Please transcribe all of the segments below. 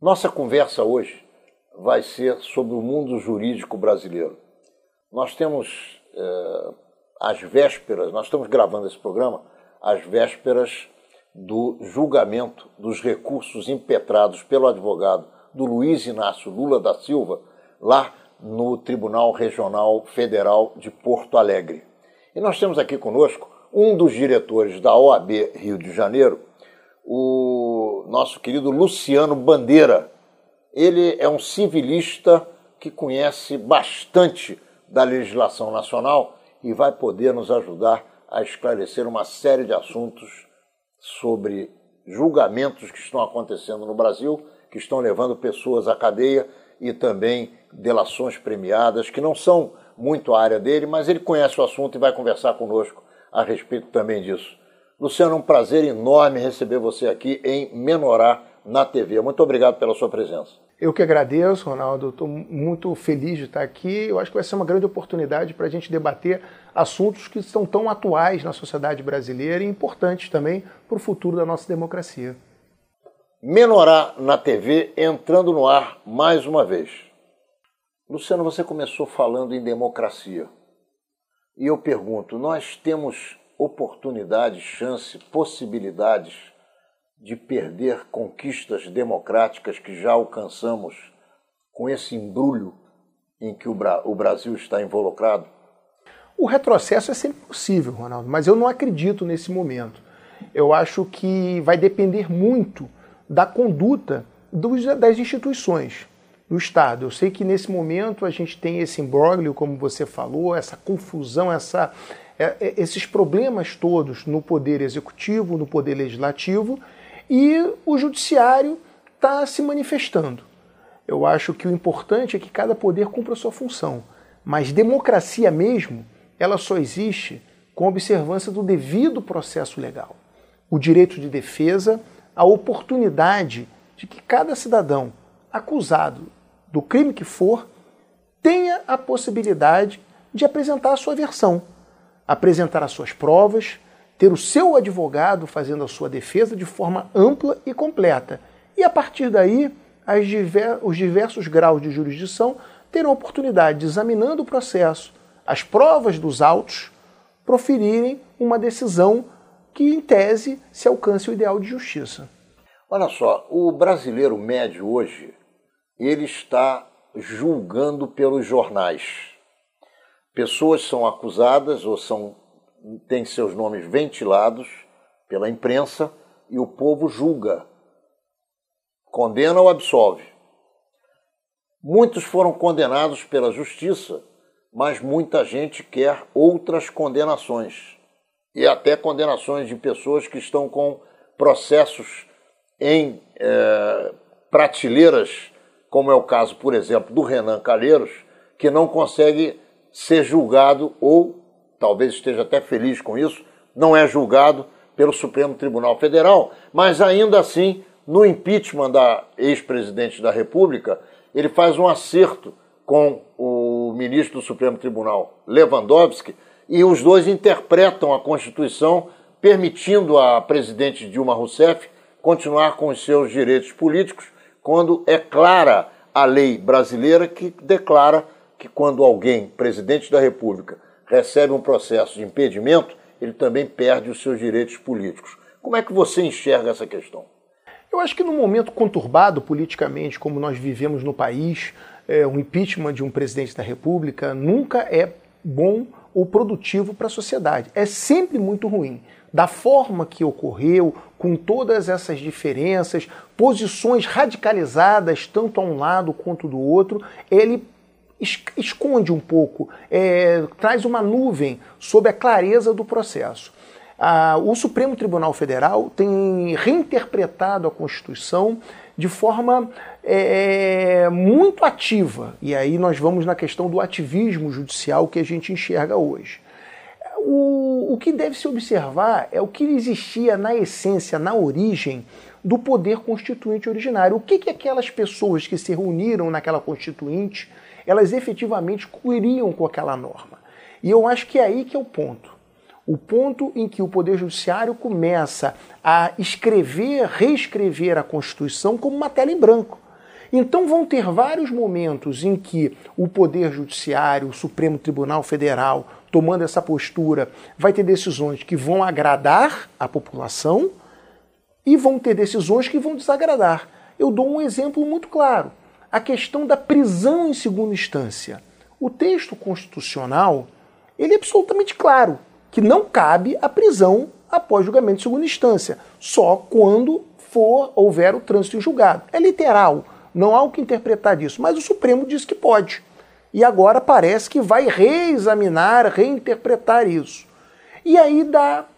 Nossa conversa hoje vai ser sobre o mundo jurídico brasileiro. Nós temos às vésperas, nós estamos gravando esse programa às vésperas do julgamento dos recursos impetrados pelo advogado do Luiz Inácio Lula da Silva, lá no Tribunal Regional Federal de Porto Alegre. E nós temos aqui conosco um dos diretores da OAB Rio de Janeiro, o nosso querido Luciano Bandeira. Ele é um civilista que conhece bastante da legislação nacional e vai poder nos ajudar a esclarecer uma série de assuntos sobre julgamentos que estão acontecendo no Brasil, que estão levando pessoas à cadeia e também delações premiadas, que não são muito a área dele, mas ele conhece o assunto e vai conversar conosco a respeito também disso. Luciano, é um prazer enorme receber você aqui em Menorá na TV. Muito obrigado pela sua presença. Eu que agradeço, Ronaldo. Estou muito feliz de estar aqui. Eu acho que vai ser uma grande oportunidade para a gente debater assuntos que estão tão atuais na sociedade brasileira e importantes também para o futuro da nossa democracia. Menorá na TV entrando no ar mais uma vez. Luciano, você começou falando em democracia. E eu pergunto, nós temos oportunidades, chance, possibilidades de perder conquistas democráticas que já alcançamos com esse embrulho em que o Brasil está involucrado? O retrocesso é sempre possível, Ronaldo, mas eu não acredito nesse momento. Eu acho que vai depender muito da conduta das instituições do Estado. Eu sei que nesse momento a gente tem esse imbróglio, como você falou, essa confusão, esses problemas todos no poder executivo, no poder legislativo, e o judiciário está se manifestando. Eu acho que o importante é que cada poder cumpra a sua função, mas democracia mesmo, ela só existe com a observância do devido processo legal. O direito de defesa, a oportunidade de que cada cidadão acusado do crime que for tenha a possibilidade de apresentar a sua versão, apresentar as suas provas, ter o seu advogado fazendo a sua defesa de forma ampla e completa. E a partir daí, os diversos graus de jurisdição terão a oportunidade de, examinando o processo, as provas dos autos, proferirem uma decisão que, em tese, se alcance o ideal de justiça. Olha só, o brasileiro médio hoje, ele está julgando pelos jornais. Pessoas são acusadas ou têm seus nomes ventilados pela imprensa e o povo julga, condena ou absolve. Muitos foram condenados pela justiça, mas muita gente quer outras condenações. E até condenações de pessoas que estão com processos em prateleiras, como é o caso, por exemplo, do Renan Calheiros, que não consegue ser julgado, ou talvez esteja até feliz com isso, não é julgado pelo Supremo Tribunal Federal, mas ainda assim, no impeachment da ex-presidente da República, ele faz um acerto com o ministro do Supremo Tribunal, Lewandowski, e os dois interpretam a Constituição, permitindo à presidente Dilma Rousseff continuar com os seus direitos políticos, quando é clara a lei brasileira que declara que quando alguém, presidente da República, recebe um processo de impedimento, ele também perde os seus direitos políticos. Como é que você enxerga essa questão? Eu acho que num momento conturbado politicamente, como nós vivemos no país, o impeachment de um presidente da República nunca é bom ou produtivo para a sociedade. É sempre muito ruim. Da forma que ocorreu, com todas essas diferenças, posições radicalizadas, tanto a um lado quanto do outro, ele esconde um pouco, traz uma nuvem sobre a clareza do processo. O Supremo Tribunal Federal tem reinterpretado a Constituição de forma muito ativa. E aí nós vamos na questão do ativismo judicial que a gente enxerga hoje. O que deve se observar é o que existia na essência, na origem do poder constituinte originário. O que aquelas pessoas que se reuniram naquela constituinte, elas efetivamente queriam com aquela norma. E eu acho que é aí que é o ponto. O ponto em que o Poder Judiciário começa a reescrever a Constituição como uma tela em branco. Então vão ter vários momentos em que o Poder Judiciário, o Supremo Tribunal Federal, tomando essa postura, vai ter decisões que vão agradar a população e vão ter decisões que vão desagradar. Eu dou um exemplo muito claro. A questão da prisão em segunda instância. O texto constitucional, ele é absolutamente claro que não cabe a prisão após julgamento de segunda instância, só quando houver o trânsito em julgado. É literal, não há o que interpretar disso, mas o Supremo diz que pode. E agora parece que vai reexaminar, reinterpretar isso. E aí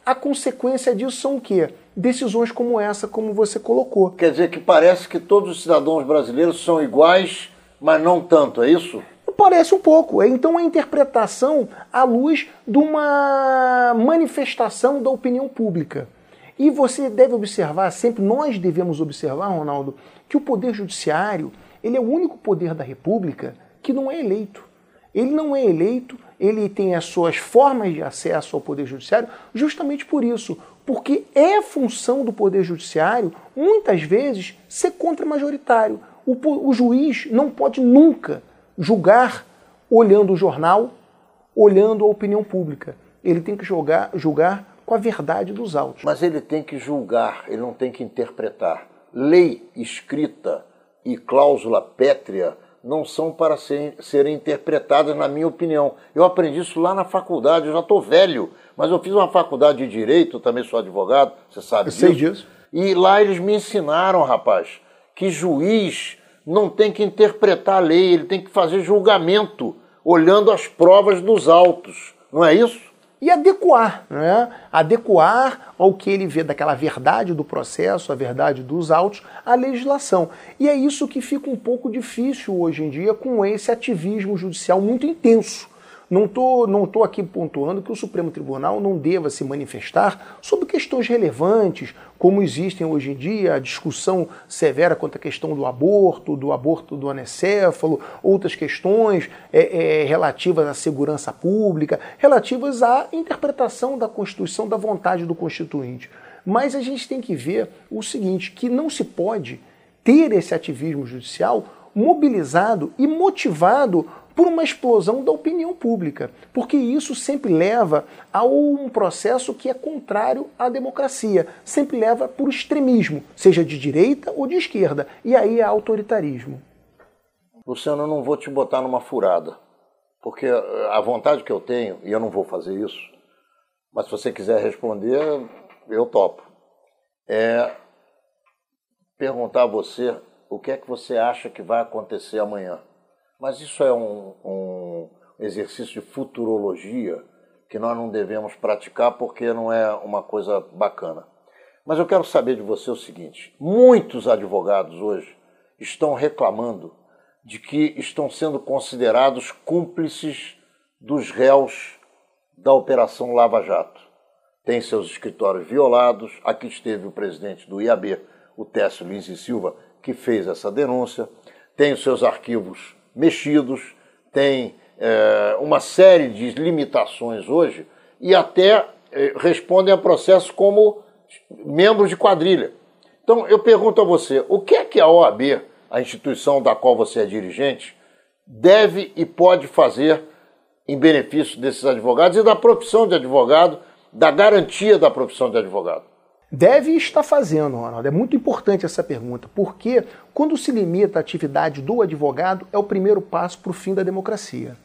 a consequência disso são o quê? Decisões como essa, como você colocou. Quer dizer que parece que todos os cidadãos brasileiros são iguais, mas não tanto, é isso? Parece um pouco. Então a interpretação à luz de uma manifestação da opinião pública. E você deve observar sempre, nós devemos observar, Ronaldo, que o Poder Judiciário, ele é o único poder da República que não é eleito. Ele não é eleito, ele tem as suas formas de acesso ao Poder Judiciário justamente por isso. Porque é função do Poder Judiciário, muitas vezes, ser contra-majoritário. O juiz não pode nunca julgar olhando o jornal, olhando a opinião pública. Ele tem que julgar com a verdade dos autos. Mas ele tem que julgar, ele não tem que interpretar. Lei escrita e cláusula pétrea não são para serem interpretadas, na minha opinião. Eu aprendi isso lá na faculdade, eu já estou velho, mas eu fiz uma faculdade de Direito, também sou advogado, você sabe disso. Eu sei disso. E lá eles me ensinaram, rapaz, que juiz não tem que interpretar a lei, ele tem que fazer julgamento, olhando as provas dos autos, não é isso? E adequar, né? Adequar ao que ele vê daquela verdade do processo, a verdade dos autos, à legislação. E é isso que fica um pouco difícil hoje em dia com esse ativismo judicial muito intenso. Não tô aqui pontuando que o Supremo Tribunal não deva se manifestar sobre questões relevantes, como existem hoje em dia, a discussão severa quanto à questão do aborto do anencéfalo, outras questões relativas à segurança pública, relativas à interpretação da Constituição, da vontade do Constituinte. Mas a gente tem que ver o seguinte, que não se pode ter esse ativismo judicial mobilizado e motivado por uma explosão da opinião pública, porque isso sempre leva a um processo que é contrário à democracia, sempre leva por extremismo, seja de direita ou de esquerda, e aí é autoritarismo. Luciano, eu não vou te botar numa furada, porque a vontade que eu tenho, e eu não vou fazer isso, mas se você quiser responder, eu topo, é perguntar a você o que é que você acha que vai acontecer amanhã. Mas isso é um exercício de futurologia que nós não devemos praticar porque não é uma coisa bacana. Mas eu quero saber de você o seguinte, muitos advogados hoje estão reclamando de que estão sendo considerados cúmplices dos réus da Operação Lava Jato. Tem seus escritórios violados, aqui esteve o presidente do IAB, o Técio Lins e Silva, que fez essa denúncia, tem os seus arquivos mexidos, tem uma série de limitações hoje e até respondem a processos como membros de quadrilha. Então eu pergunto a você, o que é que a OAB, a instituição da qual você é dirigente, deve e pode fazer em benefício desses advogados e da profissão de advogado, da garantia da profissão de advogado? Deve estar fazendo, Ronaldo. É muito importante essa pergunta, porque quando se limita a atividade do advogado, é o primeiro passo para o fim da democracia.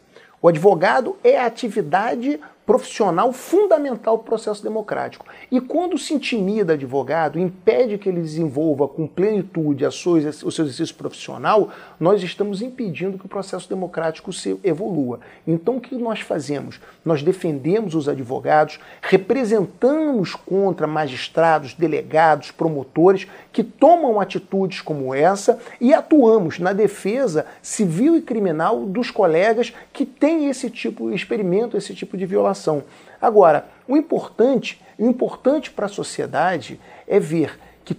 O advogado é a atividade profissional fundamental para o processo democrático. E quando se intimida advogado, impede que ele desenvolva com plenitude o seu exercício profissional, nós estamos impedindo que o processo democrático se evolua. Então o que nós fazemos? Nós defendemos os advogados, representamos contra magistrados, delegados, promotores que tomam atitudes como essa e atuamos na defesa civil e criminal dos colegas que têm experimentam esse tipo de violação. Agora, o importante para a sociedade é ver que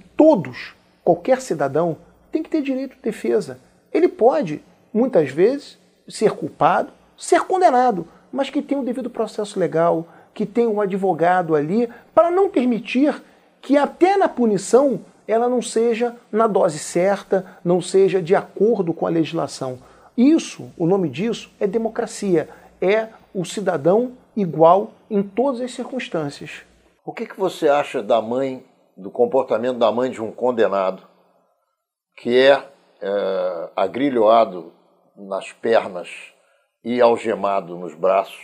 qualquer cidadão, tem que ter direito de defesa. Ele pode, muitas vezes, ser culpado, ser condenado, mas que tenha o devido processo legal, que tenha um advogado ali, para não permitir que até na punição ela não seja na dose certa, não seja de acordo com a legislação. Isso, o nome disso é democracia, é o cidadão igual em todas as circunstâncias. O que você acha da mãe, do comportamento da mãe de um condenado que é agrilhoado nas pernas e algemado nos braços?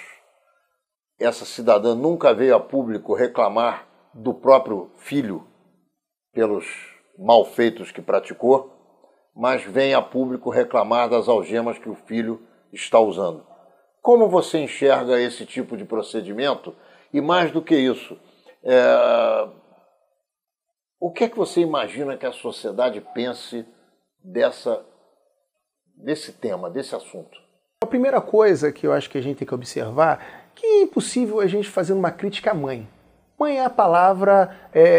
Essa cidadã nunca veio a público reclamar do próprio filho pelos malfeitos que praticou, mas vem a público reclamar das algemas que o filho está usando. Como você enxerga esse tipo de procedimento? E mais do que isso, o que é que você imagina que a sociedade pense desse tema, desse assunto? A primeira coisa que eu acho que a gente tem que observar é que é impossível a gente fazer uma crítica à mãe. Mãe, a palavra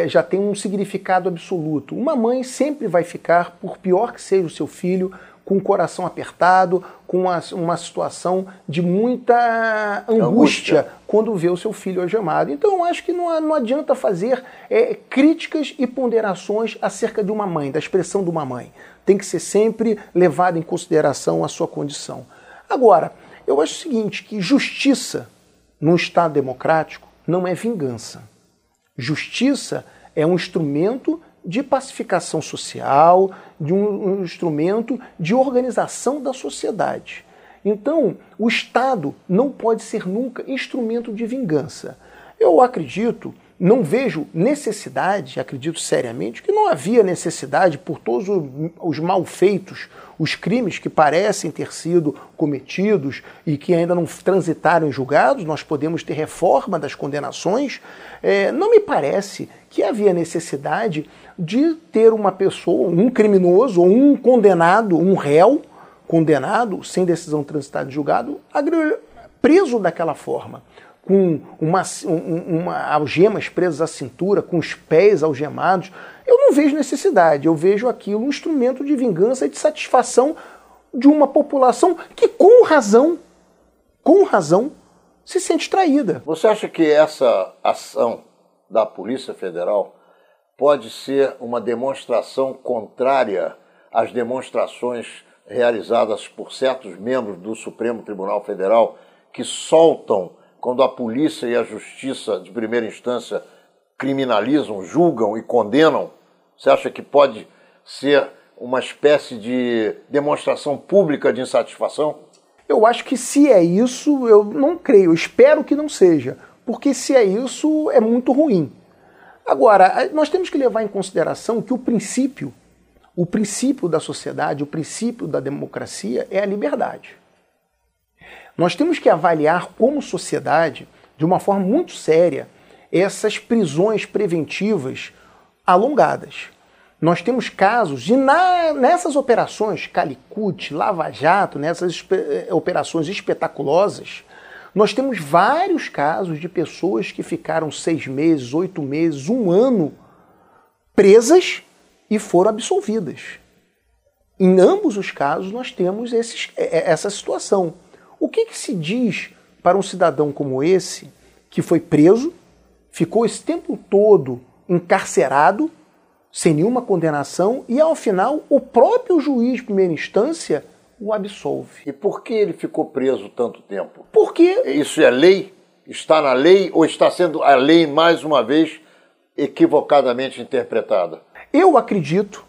já tem um significado absoluto. Uma mãe sempre vai ficar, por pior que seja o seu filho, com o coração apertado, com uma situação de muita angústia quando vê o seu filho algemado. Então eu acho que não adianta fazer críticas e ponderações acerca de uma mãe, da expressão de uma mãe. Tem que ser sempre levado em consideração a sua condição. Agora, eu acho o seguinte, que justiça num Estado democrático não é vingança. Justiça é um instrumento de pacificação social, de um instrumento de organização da sociedade. Então, o Estado não pode ser nunca instrumento de vingança. Eu acredito, não vejo necessidade, acredito seriamente, que não havia necessidade por todos os malfeitos, os crimes que parecem ter sido cometidos e que ainda não transitaram em julgados, nós podemos ter reforma das condenações. Não me parece que havia necessidade de ter uma pessoa, um criminoso ou um condenado, um réu condenado, sem decisão transitada em julgado, preso daquela forma, com algemas presas à cintura, com os pés algemados. Eu não vejo necessidade, eu vejo aquilo um instrumento de vingança e de satisfação de uma população que, com razão, se sente traída. Você acha que essa ação da Polícia Federal pode ser uma demonstração contrária às demonstrações realizadas por certos membros do Supremo Tribunal Federal que soltam quando a polícia e a justiça de primeira instância criminalizam, julgam e condenam? Você acha que pode ser uma espécie de demonstração pública de insatisfação? Eu acho que se é isso, eu não creio, eu espero que não seja, porque se é isso, é muito ruim. Agora, nós temos que levar em consideração que o princípio da sociedade, o princípio da democracia é a liberdade. Nós temos que avaliar como sociedade, de uma forma muito séria, essas prisões preventivas alongadas. Nós temos casos de, nessas operações, Calicut, Lava Jato, nessas operações espetaculosas, nós temos vários casos de pessoas que ficaram 6 meses, 8 meses, 1 ano presas e foram absolvidas. Em ambos os casos nós temos essa situação. O que se diz para um cidadão como esse, que foi preso, ficou esse tempo todo encarcerado, sem nenhuma condenação, e ao final o próprio juiz de primeira instância o absolve? E por que ele ficou preso tanto tempo? Porque isso é lei? Está na lei ou está sendo a lei, mais uma vez, equivocadamente interpretada? Eu acredito,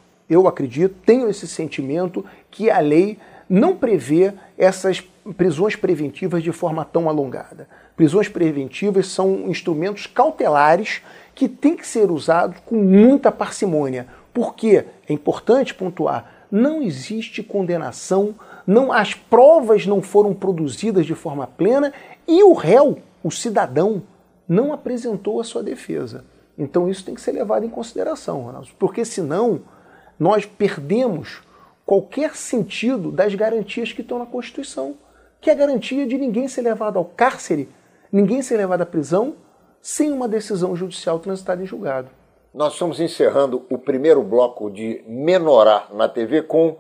tenho esse sentimento que a lei não prevê essas prisões preventivas de forma tão alongada. Prisões preventivas são instrumentos cautelares que têm que ser usados com muita parcimônia. Porque, é importante pontuar, não existe condenação, as provas não foram produzidas de forma plena e o réu, o cidadão, não apresentou a sua defesa. Então isso tem que ser levado em consideração, Ronaldo, porque senão nós perdemos qualquer sentido das garantias que estão na Constituição, que é a garantia de ninguém ser levado ao cárcere, ninguém ser levado à prisão sem uma decisão judicial transitada em julgado. Nós estamos encerrando o primeiro bloco de Menorá na TV com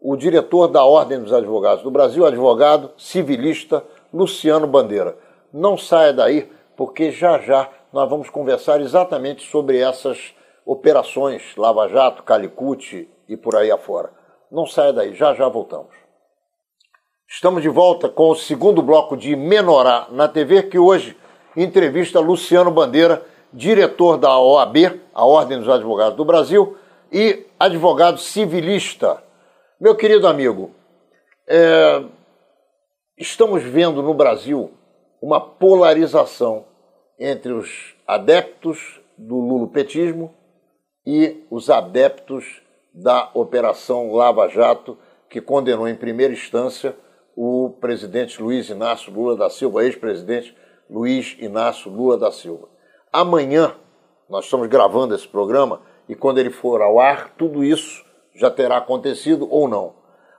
o diretor da Ordem dos Advogados do Brasil, advogado civilista Luciano Bandeira. Não saia daí, porque já já nós vamos conversar exatamente sobre essas operações Lava Jato, Calicut e por aí afora. Não saia daí, já já voltamos. Estamos de volta com o segundo bloco de Menorá na TV, que hoje entrevista Luciano Bandeira, diretor da OAB, a Ordem dos Advogados do Brasil, e advogado civilista. Meu querido amigo, estamos vendo no Brasil uma polarização entre os adeptos do lulopetismo e os adeptos da Operação Lava Jato, que condenou em primeira instância o presidente Luiz Inácio Lula da Silva, ex-presidente Luiz Inácio Lula da Silva. Amanhã, nós estamos gravando esse programa, e quando ele for ao ar, tudo isso já terá acontecido ou não.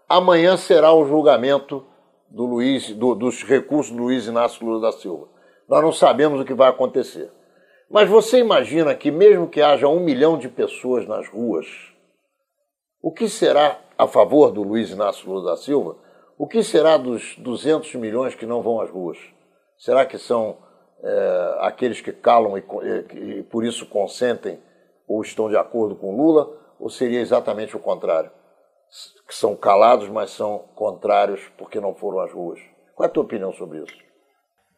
Amanhã será o julgamento dos recursos do Luiz Inácio Lula da Silva. Nós não sabemos o que vai acontecer. Mas você imagina que mesmo que haja 1 milhão de pessoas nas ruas, o que será a favor do Luiz Inácio Lula da Silva? O que será dos 200 milhões que não vão às ruas? Será que são aqueles que calam e por isso consentem ou estão de acordo com Lula? Ou seria exatamente o contrário? Que são calados, mas são contrários porque não foram às ruas. Qual é a tua opinião sobre isso?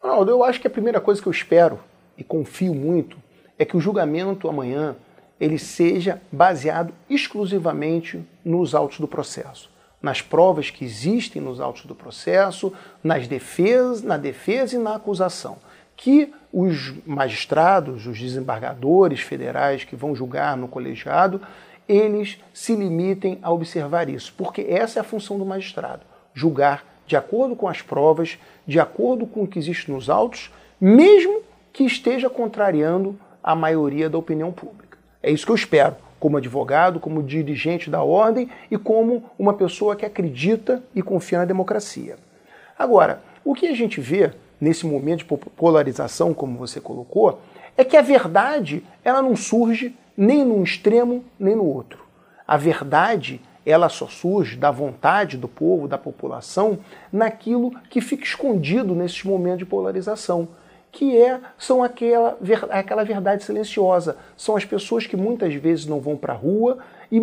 Ronaldo, eu acho que a primeira coisa que eu espero e confio muito é que o julgamento amanhã ele seja baseado exclusivamente nos autos do processo, nas provas que existem nos autos do processo, na defesa e na acusação. Que os magistrados, os desembargadores federais que vão julgar no colegiado, eles se limitem a observar isso, porque essa é a função do magistrado, julgar de acordo com as provas, de acordo com o que existe nos autos, mesmo que esteja contrariando a maioria da opinião pública. É isso que eu espero, como advogado, como dirigente da ordem e como uma pessoa que acredita e confia na democracia. Agora, o que a gente vê nesse momento de polarização, como você colocou, é que a verdade ela não surge nem num extremo nem no outro. A verdade ela só surge da vontade do povo, da população, naquilo que fica escondido nesses momentos de polarização, que são aquela verdade silenciosa. São as pessoas que muitas vezes não vão para a rua e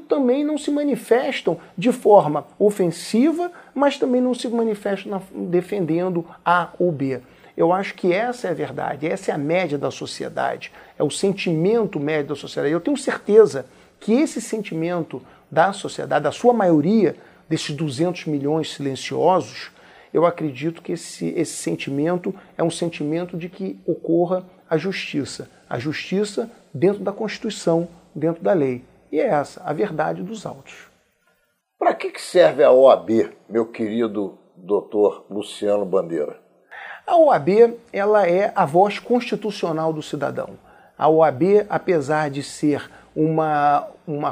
também não se manifestam de forma ofensiva, mas também não se manifestam defendendo A ou B. Eu acho que essa é a verdade, essa é a média da sociedade, é o sentimento médio da sociedade. Eu tenho certeza que esse sentimento da sociedade, da sua maioria, desses 200 milhões silenciosos, eu acredito que esse sentimento é um sentimento de que ocorra a justiça dentro da Constituição, dentro da lei. E é essa, a verdade dos autos. Para que serve a OAB, meu querido doutor Luciano Bandeira? A OAB ela é a voz constitucional do cidadão. A OAB, apesar de ser uma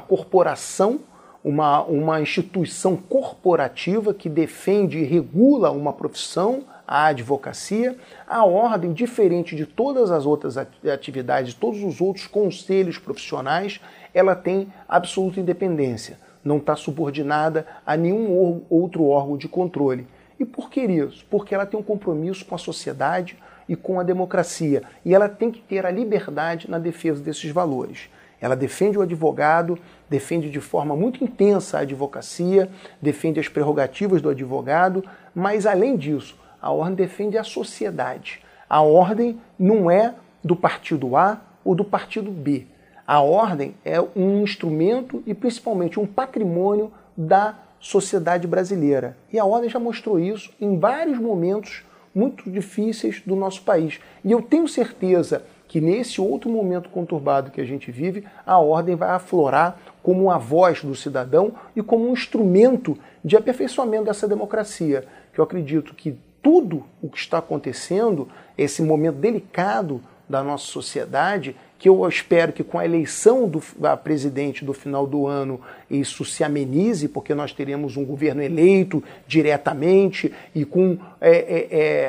corporação, uma instituição corporativa que defende e regula uma profissão, a advocacia, a ordem, diferente de todas as outras atividades, todos os outros conselhos profissionais, ela tem absoluta independência, não está subordinada a nenhum outro órgão de controle. E por que isso? Porque ela tem um compromisso com a sociedade e com a democracia, e ela tem que ter a liberdade na defesa desses valores. Ela defende o advogado, defende de forma muito intensa a advocacia, defende as prerrogativas do advogado, mas além disso, a ordem defende a sociedade. A ordem não é do partido A ou do partido B. A ordem é um instrumento e principalmente um patrimônio da sociedade brasileira. E a ordem já mostrou isso em vários momentos muito difíceis do nosso país. E eu tenho certeza que nesse outro momento conturbado que a gente vive, a ordem vai aflorar como a voz do cidadão e como um instrumento de aperfeiçoamento dessa democracia. Que eu acredito que tudo o que está acontecendo, esse momento delicado da nossa sociedade, que eu espero que com a eleição da presidente do final do ano isso se amenize, porque nós teremos um governo eleito diretamente e com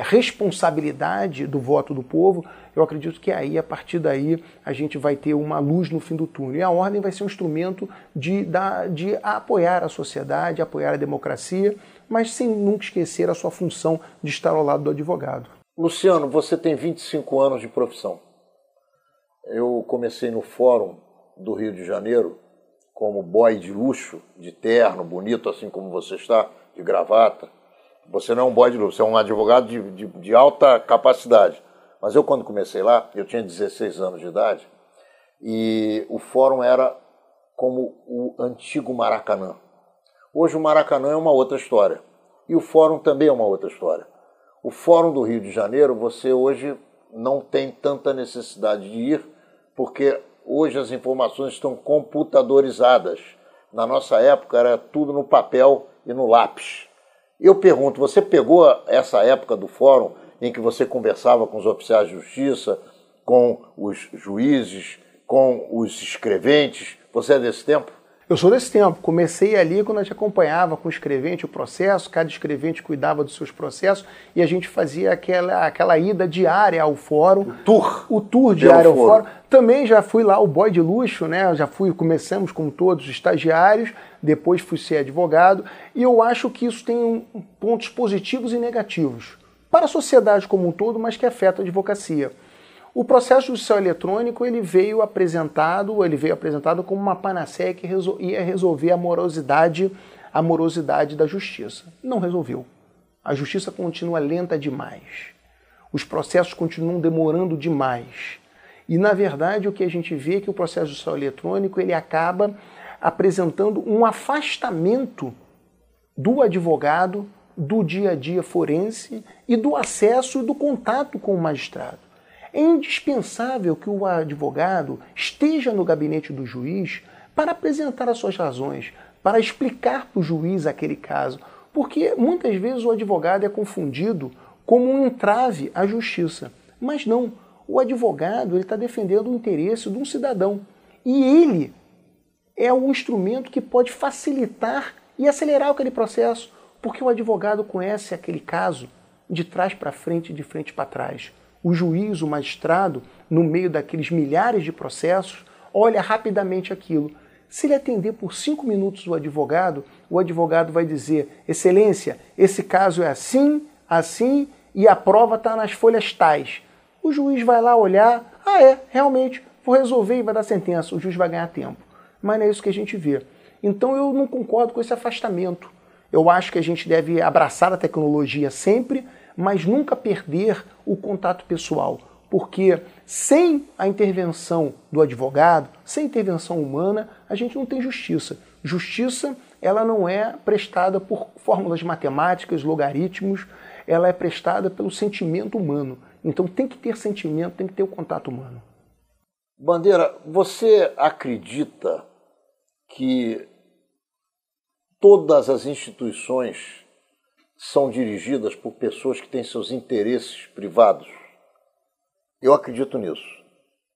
responsabilidade do voto do povo. Eu acredito que aí, a partir daí, a gente vai ter uma luz no fim do túnel. E a ordem vai ser um instrumento de apoiar a sociedade, apoiar a democracia, mas sem nunca esquecer a sua função de estar ao lado do advogado. Luciano, você tem 25 anos de profissão. Eu comecei no fórum do Rio de Janeiro, como boy de luxo, de terno, bonito, assim como você está, de gravata. Você não é um boy de luxo, você é um advogado de alta capacidade. Mas eu, quando comecei lá, eu tinha 16 anos de idade, e o fórum era como o antigo Maracanã. Hoje o Maracanã é uma outra história, e o fórum também é uma outra história. O Fórum do Rio de Janeiro, você hoje não tem tanta necessidade de ir, porque hoje as informações estão computadorizadas. Na nossa época era tudo no papel e no lápis. Eu pergunto, você pegou essa época do fórum em que você conversava com os oficiais de justiça, com os juízes, com os escreventes? Você é desse tempo? Eu sou desse tempo. Comecei ali quando a gente acompanhava com o escrevente o processo, cada escrevente cuidava dos seus processos e a gente fazia aquela ida diária ao fórum. O tour diário ao fórum. Também já fui lá o boy de luxo, né? Começamos como todos os estagiários, depois fui ser advogado, e eu acho que isso tem pontos positivos e negativos para a sociedade como um todo, mas que afeta a advocacia. O processo judicial eletrônico ele veio apresentado como uma panaceia que ia resolver a morosidade da justiça. Não resolveu. A justiça continua lenta demais. Os processos continuam demorando demais. E, na verdade, o que a gente vê é que o processo judicial eletrônico ele acaba apresentando um afastamento do advogado, do dia a dia forense e do acesso e do contato com o magistrado. É indispensável que o advogado esteja no gabinete do juiz para apresentar as suas razões, para explicar para o juiz aquele caso, porque muitas vezes o advogado é confundido como um entrave à justiça. Mas não, o advogado está defendendo o interesse de um cidadão e ele é o instrumento que pode facilitar e acelerar aquele processo, porque o advogado conhece aquele caso de trás para frente e de frente para trás. O juiz, o magistrado, no meio daqueles milhares de processos, olha rapidamente aquilo. Se ele atender por 5 minutos o advogado vai dizer: Excelência, esse caso é assim, assim, e a prova está nas folhas tais. O juiz vai lá olhar, realmente, vou resolver e vai dar sentença. O juiz vai ganhar tempo. Mas não é isso que a gente vê. Então eu não concordo com esse afastamento. Eu acho que a gente deve abraçar a tecnologia sempre, mas nunca perder o contato pessoal, porque sem a intervenção do advogado, sem intervenção humana, a gente não tem justiça. Justiça, ela não é prestada por fórmulas matemáticas, logaritmos, ela é prestada pelo sentimento humano. Então tem que ter sentimento, tem que ter o contato humano. Bandeira, você acredita que todas as instituições são dirigidas por pessoas que têm seus interesses privados? Eu acredito nisso.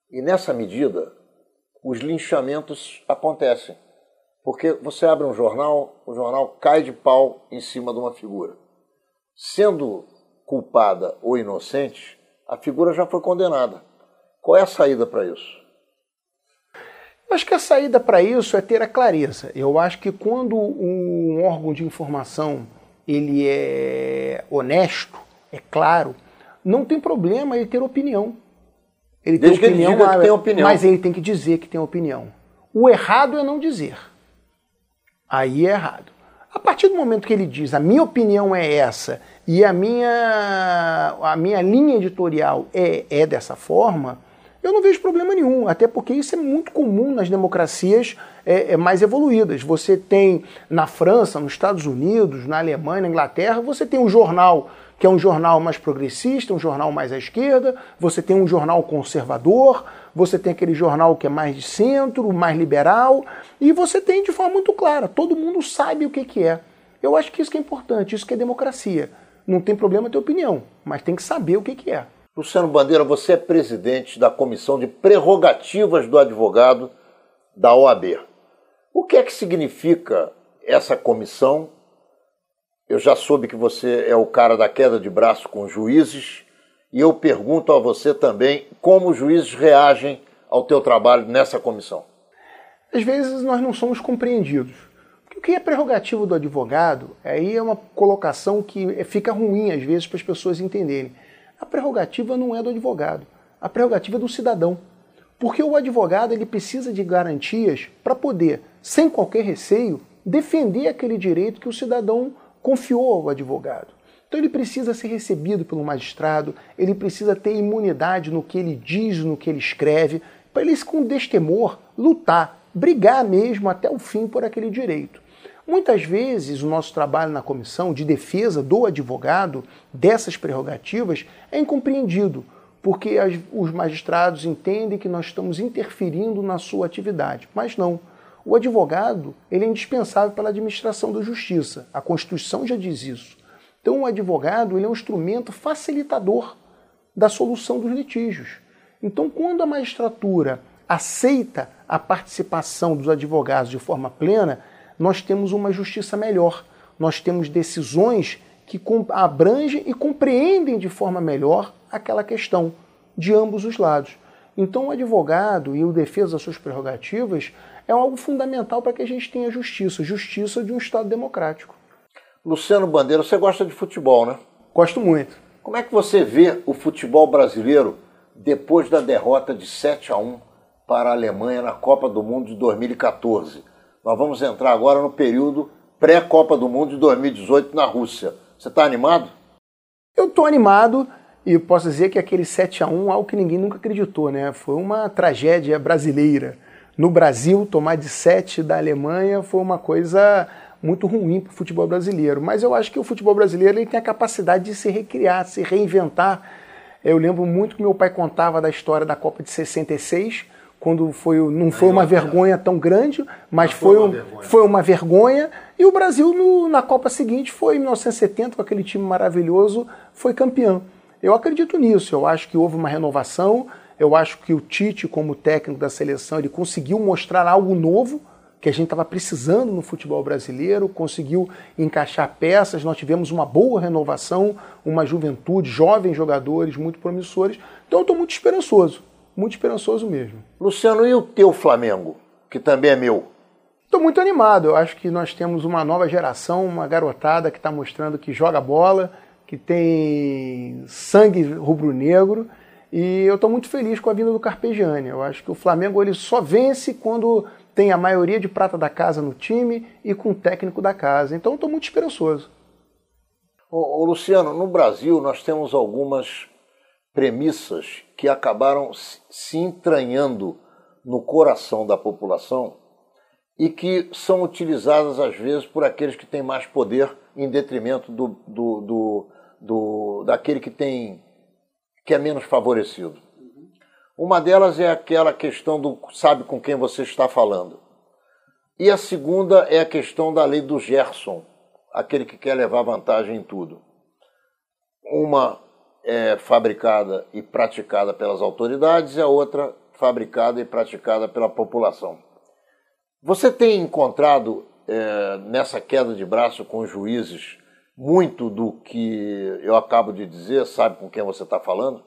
E nessa medida, os linchamentos acontecem. Porque você abre um jornal, o jornal cai de pau em cima de uma figura. Sendo culpada ou inocente, a figura já foi condenada. Qual é a saída para isso? Eu acho que a saída para isso é ter a clareza. Eu acho que quando um órgão de informação ele é honesto, é claro, não tem problema ele ter opinião. Ele tem opinião, ele diga que tem opinião. Mas ele tem que dizer que tem opinião. O errado é não dizer. Aí é errado. A partir do momento que ele diz a minha opinião é essa e a minha linha editorial é dessa forma, eu não vejo problema nenhum, até porque isso é muito comum nas democracias mais evoluídas. Você tem na França, nos Estados Unidos, na Alemanha, na Inglaterra, você tem um jornal que é um jornal mais progressista, um jornal mais à esquerda, você tem um jornal conservador, você tem aquele jornal que é mais de centro, mais liberal, e você tem de forma muito clara, todo mundo sabe o que é. Eu acho que isso que é importante, isso que é democracia. Não tem problema ter opinião, mas tem que saber o que é. Luciano Bandeira, você é presidente da Comissão de Prerrogativas do Advogado da OAB. O que é que significa essa comissão? Eu já soube que você é o cara da queda de braço com os juízes, e eu pergunto a você também como os juízes reagem ao teu trabalho nessa comissão. Às vezes nós não somos compreendidos. O que é prerrogativo do advogado, aí é uma colocação que fica ruim às vezes para as pessoas entenderem. A prerrogativa não é do advogado, a prerrogativa é do cidadão. Porque o advogado ele precisa de garantias para poder, sem qualquer receio, defender aquele direito que o cidadão confiou ao advogado. Então ele precisa ser recebido pelo magistrado, ele precisa ter imunidade no que ele diz, no que ele escreve, para ele, com destemor, lutar, brigar mesmo até o fim por aquele direito. Muitas vezes o nosso trabalho na comissão de defesa do advogado dessas prerrogativas é incompreendido, porque os magistrados entendem que nós estamos interferindo na sua atividade, mas não. O advogado ele é indispensável para a administração da justiça, a Constituição já diz isso. Então o advogado ele é um instrumento facilitador da solução dos litígios. Então quando a magistratura aceita a participação dos advogados de forma plena, nós temos uma justiça melhor. Nós temos decisões que abrangem e compreendem de forma melhor aquela questão de ambos os lados. Então o advogado e o defesa das suas prerrogativas é algo fundamental para que a gente tenha justiça de um Estado democrático. Luciano Bandeira, você gosta de futebol, né? Gosto muito. Como é que você vê o futebol brasileiro depois da derrota de 7-1 para a Alemanha na Copa do Mundo de 2014? Nós vamos entrar agora no período pré-Copa do Mundo de 2018 na Rússia. Você está animado? Eu estou animado e posso dizer que aquele 7-1 é algo que ninguém nunca acreditou, né? Foi uma tragédia brasileira. No Brasil, tomar de 7 da Alemanha foi uma coisa muito ruim para o futebol brasileiro. Mas eu acho que o futebol brasileiro ele tem a capacidade de se recriar, de se reinventar. Eu lembro muito que meu pai contava da história da Copa de 66, quando não foi uma vergonha tão grande, mas foi uma vergonha. E o Brasil, na Copa seguinte, foi em 1970, com aquele time maravilhoso, foi campeão. Eu acredito nisso, eu acho que houve uma renovação, eu acho que o Tite, como técnico da seleção, ele conseguiu mostrar algo novo, que a gente estava precisando no futebol brasileiro, conseguiu encaixar peças, nós tivemos uma boa renovação, uma juventude, jovens jogadores muito promissores. Então eu estou muito esperançoso mesmo. Luciano, e o teu Flamengo, que também é meu? Estou muito animado, eu acho que nós temos uma nova geração, uma garotada que está mostrando que joga bola, que tem sangue rubro-negro, e eu estou muito feliz com a vinda do Carpegiani. Eu acho que o Flamengo ele só vence quando tem a maioria de prata da casa no time e com o técnico da casa. Então eu estou muito esperançoso. Ô, Luciano, no Brasil nós temos algumas premissas que acabaram se entranhando no coração da população e que são utilizadas às vezes por aqueles que têm mais poder em detrimento daquele que é menos favorecido. Uma delas é aquela questão do sabe com quem você está falando. E a segunda é a questão da lei do Gerson, aquele que quer levar vantagem em tudo. Uma é fabricada e praticada pelas autoridades e a outra fabricada e praticada pela população. Você tem encontrado nessa queda de braço com os juízes muito do que eu acabo de dizer, sabe com quem você está falando?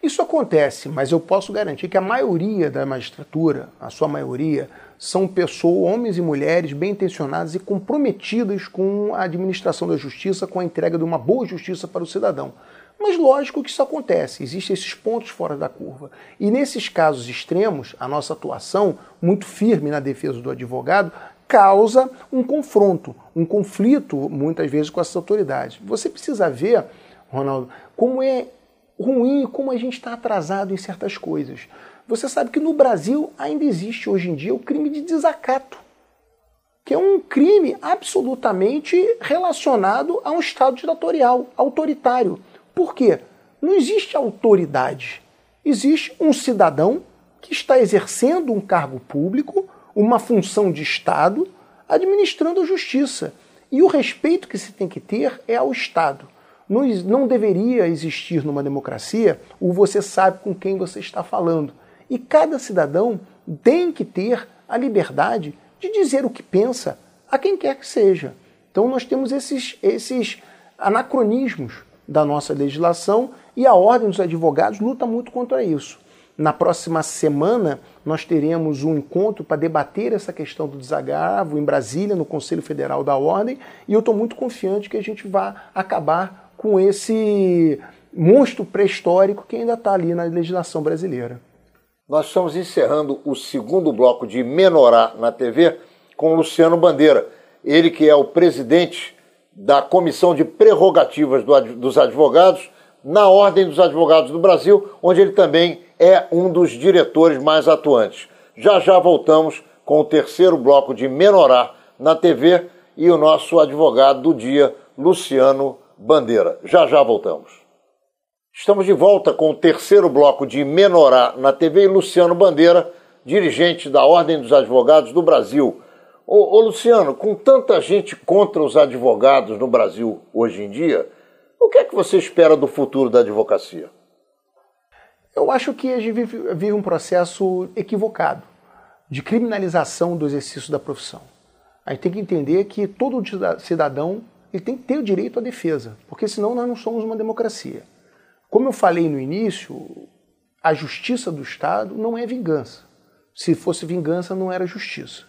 Isso acontece, mas eu posso garantir que a maioria da magistratura, a sua maioria, são pessoas, homens e mulheres bem intencionadas e comprometidas com a administração da justiça, com a entrega de uma boa justiça para o cidadão. Mas lógico que isso acontece, existem esses pontos fora da curva. E nesses casos extremos, a nossa atuação, muito firme na defesa do advogado, causa um confronto, um conflito, muitas vezes, com essas autoridades. Você precisa ver, Ronaldo, como é ruim e como a gente está atrasado em certas coisas. Você sabe que no Brasil ainda existe hoje em dia o crime de desacato, que é um crime absolutamente relacionado a um Estado ditatorial, autoritário. Por quê? Não existe autoridade. Existe um cidadão que está exercendo um cargo público, uma função de Estado, administrando a justiça. E o respeito que se tem que ter é ao Estado. Não deveria existir numa democracia o você sabe com quem você está falando. E cada cidadão tem que ter a liberdade de dizer o que pensa a quem quer que seja. Então nós temos esses anacronismos da nossa legislação e a Ordem dos Advogados luta muito contra isso. Na próxima semana nós teremos um encontro para debater essa questão do desagravo em Brasília, no Conselho Federal da Ordem, e eu estou muito confiante que a gente vai acabar com esse monstro pré-histórico que ainda está ali na legislação brasileira. Nós estamos encerrando o segundo bloco de Menorá na TV com Luciano Bandeira, ele que é o presidente da Comissão de Prerrogativas dos Advogados na Ordem dos Advogados do Brasil, onde ele também é um dos diretores mais atuantes. Já já voltamos com o terceiro bloco de Menorá na TV e o nosso advogado do dia, Luciano Bandeira. Já já voltamos. Estamos de volta com o terceiro bloco de Menorá na TV e Luciano Bandeira, dirigente da Ordem dos Advogados do Brasil. Ô Luciano, com tanta gente contra os advogados no Brasil hoje em dia, o que é que você espera do futuro da advocacia? Eu acho que a gente vive um processo equivocado de criminalização do exercício da profissão. A gente tem que entender que todo cidadão ele tem que ter o direito à defesa, porque senão nós não somos uma democracia. Como eu falei no início, a justiça do Estado não é vingança. Se fosse vingança, não era justiça.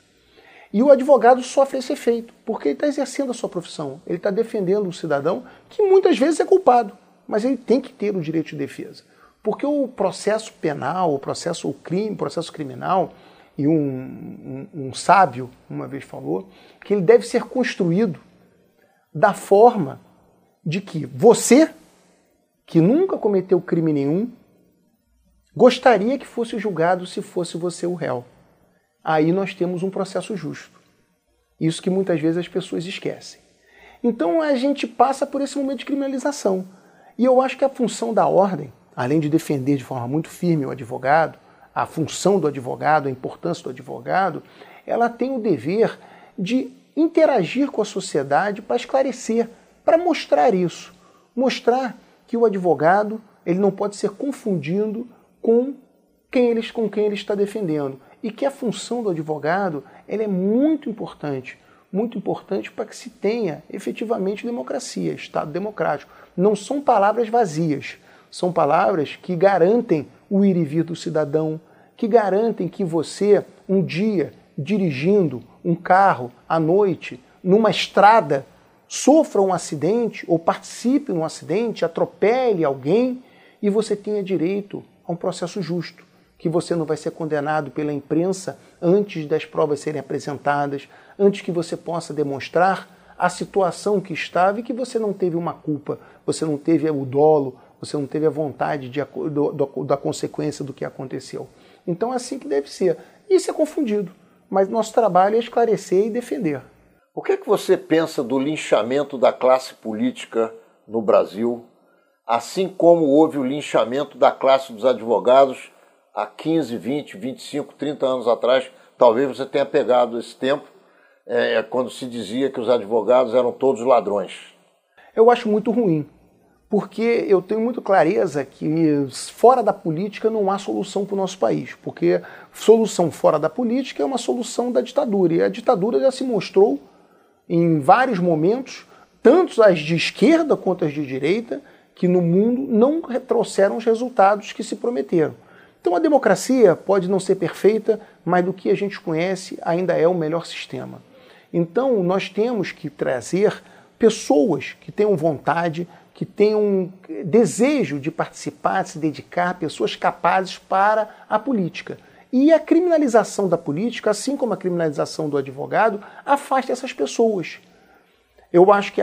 E o advogado sofre esse efeito, porque ele está exercendo a sua profissão. Ele está defendendo um cidadão que muitas vezes é culpado, mas ele tem que ter o direito de defesa. Porque o processo penal, o processo criminal, e um sábio uma vez falou, que ele deve ser construído da forma de que você, que nunca cometeu crime nenhum, gostaria que fosse julgado se fosse você o réu. Aí nós temos um processo justo. Isso que muitas vezes as pessoas esquecem. Então a gente passa por esse momento de criminalização. E eu acho que a função da ordem, além de defender de forma muito firme o advogado, a função do advogado, a importância do advogado, ela tem o dever de interagir com a sociedade para esclarecer, para mostrar isso. Mostrar que o advogado ele não pode ser confundido com quem ele está defendendo. E que a função do advogado ela é muito importante para que se tenha efetivamente democracia, Estado democrático. Não são palavras vazias, são palavras que garantem o ir e vir do cidadão, que garantem que você, um dia, dirigindo um carro à noite, numa estrada, sofra um acidente ou participe de um acidente, atropele alguém e você tenha direito a um processo justo, que você não vai ser condenado pela imprensa antes das provas serem apresentadas, antes que você possa demonstrar a situação que estava e que você não teve uma culpa, você não teve o dolo, você não teve a vontade da consequência do que aconteceu. Então é assim que deve ser. Isso é confundido, mas nosso trabalho é esclarecer e defender. O que é que você pensa do linchamento da classe política no Brasil, assim como houve o linchamento da classe dos advogados há 15, 20, 25, 30 anos atrás? Talvez você tenha pegado esse tempo, quando se dizia que os advogados eram todos ladrões. Eu acho muito ruim, porque eu tenho muito clareza que fora da política não há solução para o nosso país, porque solução fora da política é uma solução da ditadura, e a ditadura já se mostrou em vários momentos, tanto as de esquerda quanto as de direita, que no mundo não trouxeram os resultados que se prometeram. Então a democracia pode não ser perfeita, mas do que a gente conhece ainda é o melhor sistema. Então nós temos que trazer pessoas que tenham vontade, que tenham desejo de participar, de se dedicar, pessoas capazes para a política. E a criminalização da política, assim como a criminalização do advogado, afasta essas pessoas. Eu acho que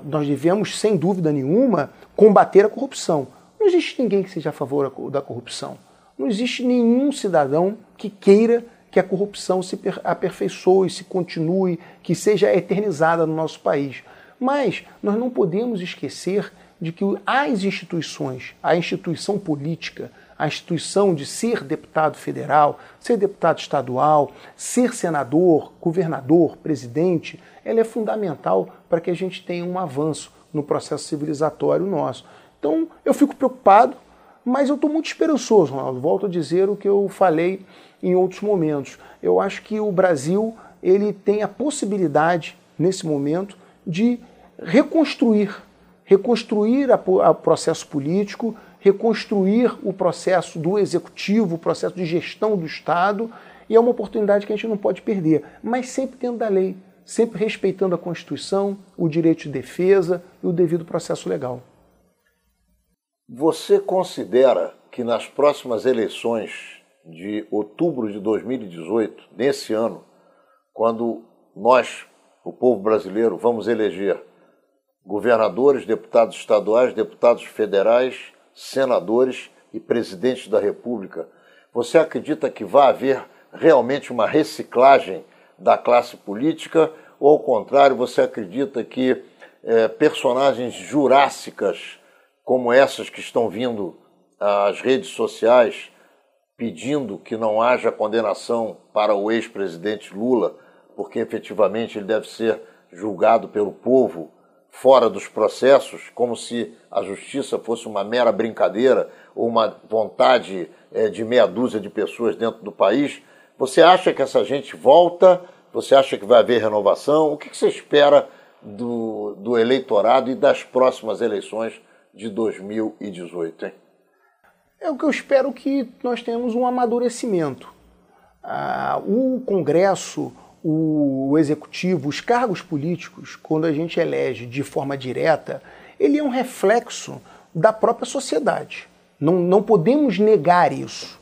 nós devemos, sem dúvida nenhuma, combater a corrupção. Não existe ninguém que seja a favor da corrupção. Não existe nenhum cidadão que queira que a corrupção se aperfeiçoe, se continue, que seja eternizada no nosso país. Mas nós não podemos esquecer de que as instituições, a instituição política, a instituição de ser deputado federal, ser deputado estadual, ser senador, governador, presidente, ela é fundamental para que a gente tenha um avanço no processo civilizatório nosso. Então, eu fico preocupado, mas eu estou muito esperançoso, Ronaldo. Volto a dizer o que eu falei em outros momentos. Eu acho que o Brasil ele tem a possibilidade, nesse momento, de reconstruir o processo político, reconstruir o processo do executivo, o processo de gestão do Estado, e é uma oportunidade que a gente não pode perder, mas sempre dentro da lei, sempre respeitando a Constituição, o direito de defesa e o devido processo legal. Você considera que nas próximas eleições de outubro de 2018, nesse ano, quando nós, o povo brasileiro, vamos eleger governadores, deputados estaduais, deputados federais, senadores e presidentes da República, você acredita que vai haver realmente uma reciclagem da classe política ou, ao contrário, você acredita que personagens jurássicas como essas que estão vindo às redes sociais pedindo que não haja condenação para o ex-presidente Lula, porque efetivamente ele deve ser julgado pelo povo fora dos processos, como se a justiça fosse uma mera brincadeira ou uma vontade de meia dúzia de pessoas dentro do país? Você acha que essa gente volta? Você acha que vai haver renovação? O que você espera do eleitorado e das próximas eleições de 2018, hein? É o que eu espero, que nós tenhamos um amadurecimento. O Congresso, o Executivo, os cargos políticos, quando a gente elege de forma direta, ele é um reflexo da própria sociedade. Não podemos negar isso.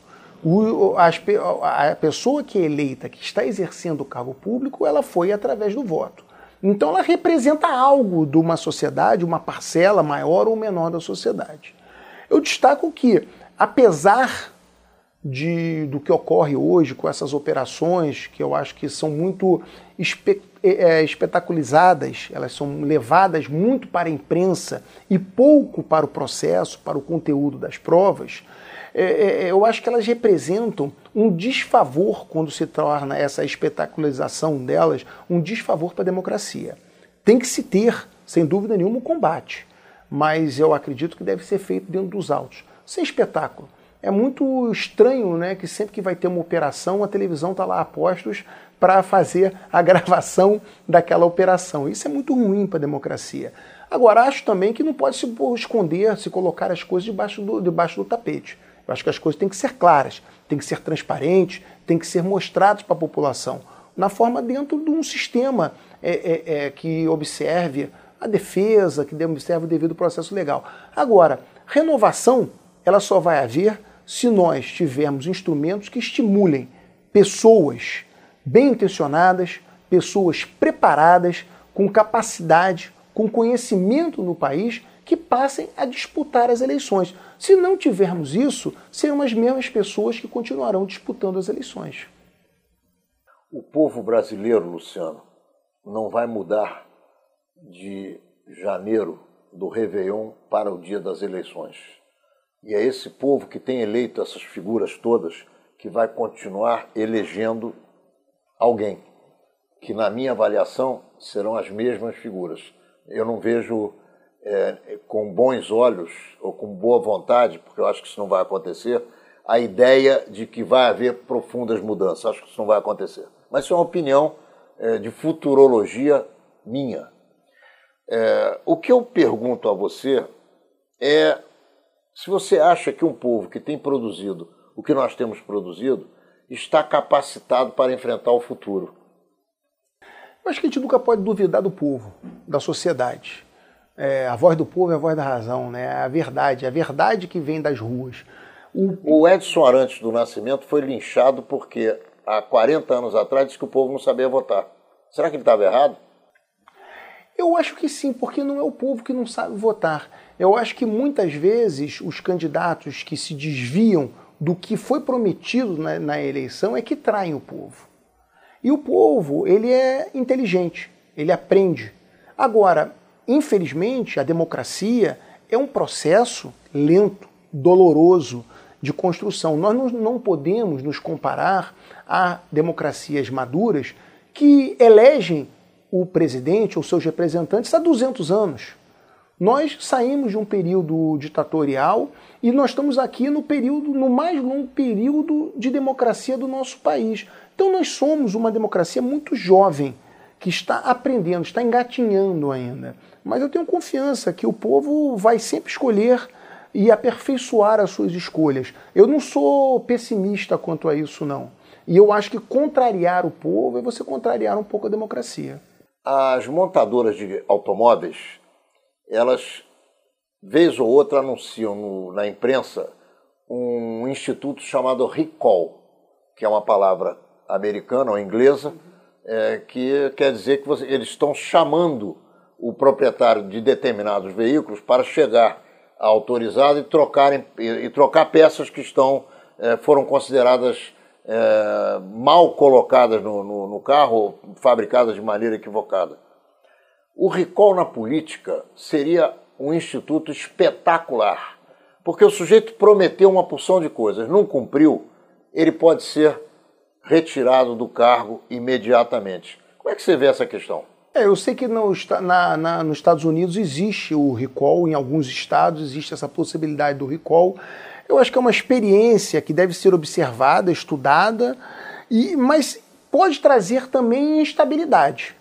A pessoa que é eleita, que está exercendo o cargo público, ela foi através do voto. Então ela representa algo de uma sociedade, uma parcela maior ou menor da sociedade. Eu destaco que, apesar do que ocorre hoje com essas operações, que eu acho que são muito espetaculizadas, elas são levadas muito para a imprensa e pouco para o processo, para o conteúdo das provas, eu acho que elas representam um desfavor, quando se torna essa espetacularização delas, um desfavor para a democracia. Tem que se ter, sem dúvida nenhuma, um combate, mas eu acredito que deve ser feito dentro dos autos, sem espetáculo. É muito estranho, né, que sempre que vai ter uma operação, a televisão está lá a postos para fazer a gravação daquela operação. Isso é muito ruim para a democracia. Agora, acho também que não pode se esconder, se colocar as coisas debaixo do tapete. Eu acho que as coisas têm que ser claras, têm que ser transparentes, têm que ser mostradas para a população, na forma dentro de um sistema que observe a defesa, que observe o devido processo legal. Agora, renovação, ela só vai haver se nós tivermos instrumentos que estimulem pessoas bem intencionadas, pessoas preparadas, com capacidade, com conhecimento no país, que passem a disputar as eleições. Se não tivermos isso, serão as mesmas pessoas que continuarão disputando as eleições. O povo brasileiro, Luciano, não vai mudar de janeiro do Réveillon para o dia das eleições. E é esse povo que tem eleito essas figuras todas que vai continuar elegendo alguém, que na minha avaliação serão as mesmas figuras. Eu não vejo com bons olhos ou com boa vontade, porque eu acho que isso não vai acontecer, a ideia de que vai haver profundas mudanças. Acho que isso não vai acontecer. Mas isso é uma opinião de futurologia minha. O que eu pergunto a você é se você acha que um povo que tem produzido o que nós temos produzido está capacitado para enfrentar o futuro. Eu acho que a gente nunca pode duvidar do povo, da sociedade. A voz do povo é a voz da razão, né? A verdade que vem das ruas. O Edson Arantes do Nascimento foi linchado porque há 40 anos atrás disse que o povo não sabia votar. Será que ele estava errado? Eu acho que sim, porque não é o povo que não sabe votar. Eu acho que muitas vezes os candidatos que se desviam do que foi prometido na eleição é que traem o povo. E o povo, ele é inteligente, ele aprende. Agora, infelizmente, a democracia é um processo lento, doloroso de construção. Nós não podemos nos comparar a democracias maduras que elegem o presidente ou seus representantes há 200 anos. Nós saímos de um período ditatorial e nós estamos aqui no mais longo período de democracia do nosso país. Então nós somos uma democracia muito jovem, que está aprendendo, está engatinhando ainda. Mas eu tenho confiança que o povo vai sempre escolher e aperfeiçoar as suas escolhas. Eu não sou pessimista quanto a isso, não. E eu acho que contrariar o povo é você contrariar um pouco a democracia. As montadoras de automóveis, elas, vez ou outra, anunciam na imprensa um instituto chamado recall, que é uma palavra americana ou inglesa, que quer dizer que eles estão chamando o proprietário de determinados veículos para chegar autorizado e trocar peças que foram consideradas mal colocadas no carro ou fabricadas de maneira equivocada. O recall na política seria um instituto espetacular, porque o sujeito prometeu uma porção de coisas, não cumpriu, ele pode ser retirado do cargo imediatamente. Como é que você vê essa questão? Eu sei que nos Estados Unidos existe o recall, em alguns estados existe essa possibilidade do recall. Eu acho que é uma experiência que deve ser observada, estudada, mas pode trazer também instabilidade.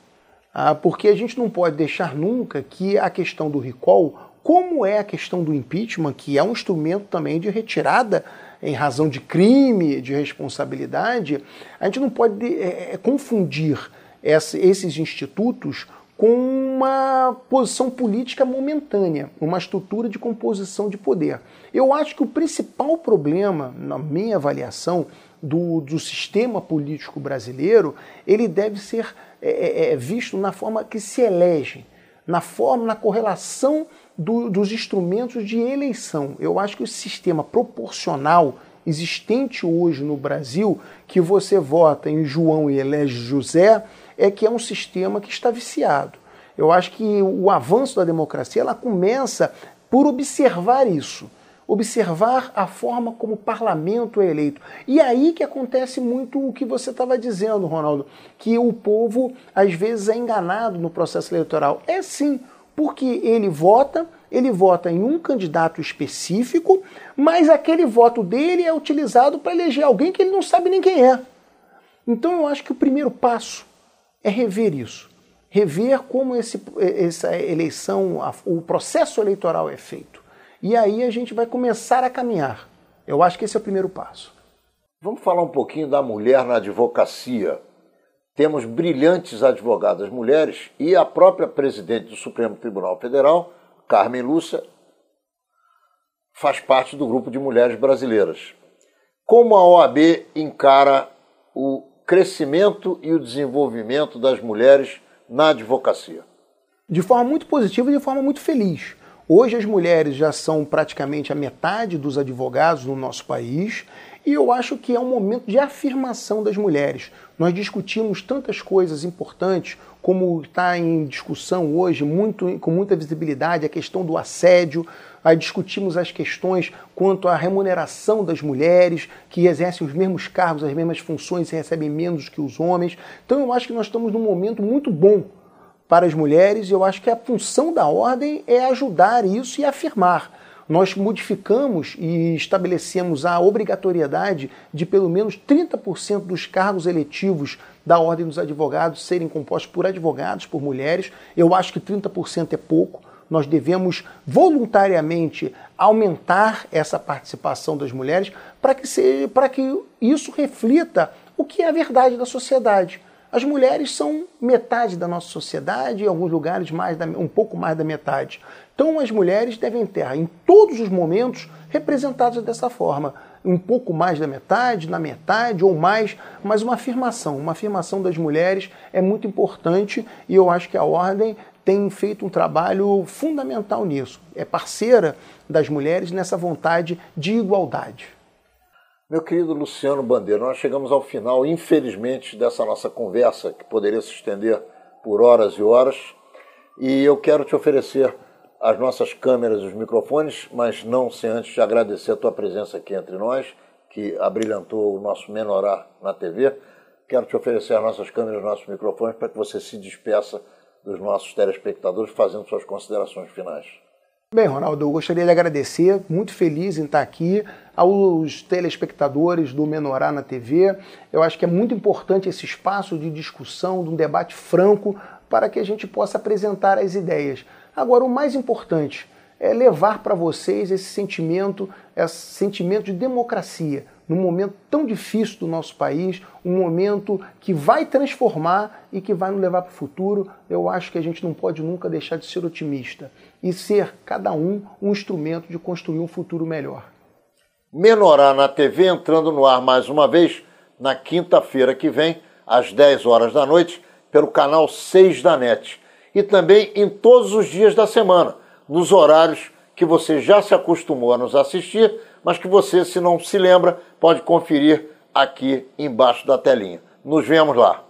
Porque a gente não pode deixar nunca que a questão do recall, como é a questão do impeachment, que é um instrumento também de retirada em razão de crime, de responsabilidade, a gente não pode confundir esses institutos com uma posição política momentânea, uma estrutura de composição de poder. Eu acho que o principal problema, na minha avaliação, do sistema político brasileiro, ele deve ser visto na forma que se elege, na correlação dos instrumentos de eleição. Eu acho que o sistema proporcional existente hoje no Brasil, que você vota em João e elege José, que é um sistema que está viciado. Eu acho que o avanço da democracia ela começa por observar isso, observar a forma como o parlamento é eleito. E aí que acontece muito o que você estava dizendo, Ronaldo, que o povo às vezes é enganado no processo eleitoral. É sim, porque ele vota em um candidato específico, mas aquele voto dele é utilizado para eleger alguém que ele não sabe nem quem é. Então eu acho que o primeiro passo é rever isso. Rever como essa eleição, o processo eleitoral é feito. E aí a gente vai começar a caminhar. Eu acho que esse é o primeiro passo. Vamos falar um pouquinho da mulher na advocacia. Temos brilhantes advogadas mulheres e a própria presidente do Supremo Tribunal Federal, Carmen Lúcia, faz parte do grupo de mulheres brasileiras. Como a OAB encara o crescimento e o desenvolvimento das mulheres na advocacia? De forma muito positiva e de forma muito feliz. Hoje as mulheres já são praticamente a metade dos advogados no nosso país e eu acho que é um momento de afirmação das mulheres. Nós discutimos tantas coisas importantes, como está em discussão hoje, com muita visibilidade, a questão do assédio. Aí discutimos as questões quanto à remuneração das mulheres, que exercem os mesmos cargos, as mesmas funções e recebem menos que os homens. Então eu acho que nós estamos num momento muito bom para as mulheres e eu acho que a função da ordem é ajudar isso e afirmar. Nós modificamos e estabelecemos a obrigatoriedade de pelo menos 30% dos cargos eletivos da Ordem dos Advogados serem compostos por advogados, por mulheres. Eu acho que 30% é pouco. Nós devemos voluntariamente aumentar essa participação das mulheres para que isso reflita o que é a verdade da sociedade. As mulheres são metade da nossa sociedade, em alguns lugares um pouco mais da metade. Então as mulheres devem ter, em todos os momentos, representadas dessa forma. Um pouco mais da metade, na metade ou mais, mas uma afirmação das mulheres é muito importante e eu acho que a Ordem tem feito um trabalho fundamental nisso. É parceira das mulheres nessa vontade de igualdade. Meu querido Luciano Bandeira, nós chegamos ao final, infelizmente, dessa nossa conversa, que poderia se estender por horas e horas, e eu quero te oferecer as nossas câmeras e os microfones, mas não sem antes te agradecer a tua presença aqui entre nós, que abrilhantou o nosso Menorá na TV. Quero te oferecer as nossas câmeras e os nossos microfones para que você se despeça dos nossos telespectadores, fazendo suas considerações finais. Bem, Ronaldo, eu gostaria de agradecer, muito feliz em estar aqui, aos telespectadores do Menorá na TV. Eu acho que é muito importante esse espaço de discussão, de um debate franco, para que a gente possa apresentar as ideias. Agora, o mais importante é levar para vocês esse sentimento de democracia, num momento tão difícil do nosso país, um momento que vai transformar e que vai nos levar para o futuro. Eu acho que a gente não pode nunca deixar de ser otimista e ser, cada um instrumento de construir um futuro melhor. Menorá na TV entrando no ar mais uma vez na quinta-feira que vem, às 10 horas da noite, pelo canal 6 da NET. E também em todos os dias da semana, nos horários que você já se acostumou a nos assistir, mas que você, se não se lembra, pode conferir aqui embaixo da telinha. Nos vemos lá.